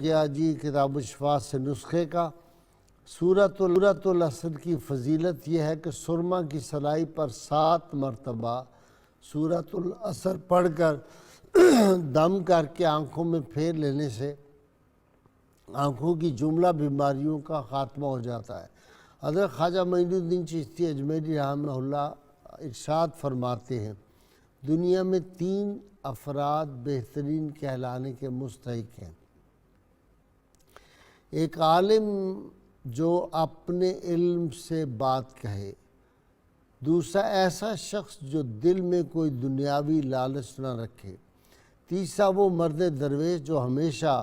گیا جی کتاب الشفاء سے نسخے کا۔ سورۃ العصر کی فضیلت یہ ہے کہ سرما کی سلائی پر 7 مرتبہ سورۃ العصر پڑھ کر دم کر کے آنکھوں میں پھیر لینے سے آنکھوں کی جملہ بیماریوں کا خاتمہ ہو جاتا ہے۔ حضرت خواجہ معین الدین چشتی اجمیری رحمہ اللہ ارشاد فرماتے ہیں، دنیا میں 3 افراد بہترین کہلانے کے مستحق ہیں۔ ایک عالم جو اپنے علم سے بات کہے، دوسرا ایسا شخص جو دل میں کوئی دنیاوی لالچ نہ رکھے، تیسرا وہ مرد درویش جو ہمیشہ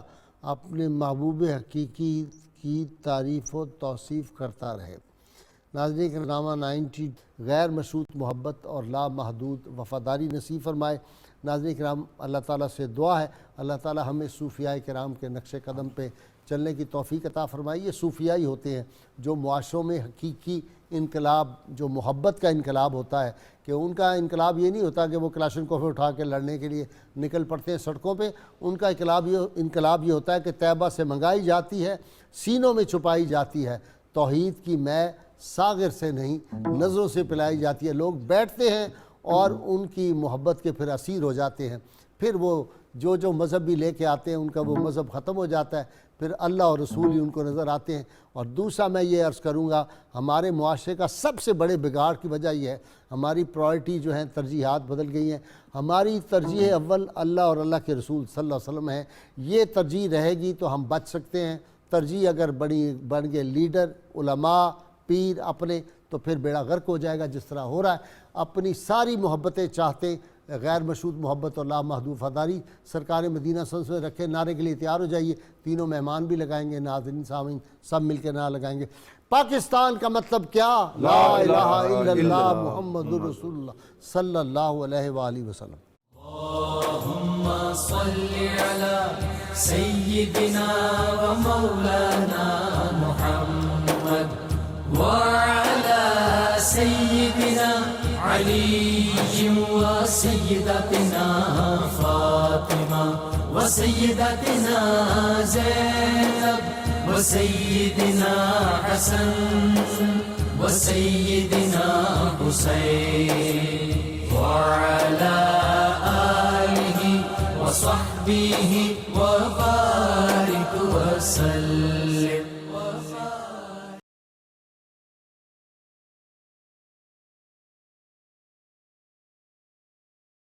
اپنے محبوب حقیقی کی تعریف و توصیف کرتا رہے۔ ناظرین کرام 90 غیر مشروط محبت اور لامحدود وفاداری نصیب فرمائے۔ ناظرین کرام اللہ تعالیٰ سے دعا ہے اللہ تعالیٰ ہمیں صوفیاء کرام کے نقش قدم پہ چلنے کی توفیق عطا فرمائی۔ یہ صوفیاء ہی ہوتے ہیں جو معاشروں میں حقیقی انقلاب، جو محبت کا انقلاب ہوتا ہے، کہ ان کا انقلاب یہ نہیں ہوتا کہ وہ کلاشنکوف اٹھا کے لڑنے کے لیے نکل پڑتے ہیں سڑکوں پہ۔ ان کا انقلاب یہ ہوتا ہے کہ طیبہ سے منگائی جاتی ہے، سینوں میں چھپائی جاتی ہے، توحید کی میں ساغر سے نہیں نظروں سے پلائی جاتی ہے۔ لوگ بیٹھتے ہیں اور ان کی محبت کے پھر اسیر ہو جاتے ہیں، پھر وہ جو مذہب بھی لے کے آتے ہیں ان کا وہ مذہب ختم ہو جاتا ہے، پھر اللہ اور رسول ہی ان کو نظر آتے ہیں۔ اور دوسرا میں یہ عرض کروں گا، ہمارے معاشرے کا سب سے بڑے بگاڑ کی وجہ یہ ہے، ہماری پرائرٹی جو ہیں ترجیحات بدل گئی ہیں۔ ہماری ترجیح اول اللہ اور اللہ کے رسول صلی اللہ علیہ وسلم ہے، یہ ترجیح رہے گی تو ہم بچ سکتے ہیں۔ ترجیح اگر بن گئے لیڈر، علماء، پیر اپنے، تو پھر بیڑا غرق ہو جائے گا جس طرح ہو رہا ہے۔ اپنی ساری محبتیں چاہتے غیر مشروط محبت اور لامحدود وفاداری سرکار مدینہ صلی اللہ علیہ وسلم میں رکھے۔ نعرے کے لیے تیار ہو جائیے، تینوں مہمان بھی لگائیں گے، ناظرین سامعین سب مل کے نعرہ لگائیں گے۔ پاکستان کا مطلب کیا؟ لا الہ الا اللہ محمد رسول اللہ صلی اللہ علیہ وآلہ وسلم۔ اللہم صلی علی سیدنا و مولانا محمد وعلی سیدنا علی و سیدتنا فاطمہ و سیدتنا زینب و سیدنا حسن و سیدنا حسین وعلی آلہ و صحبہ و بارک وسلم۔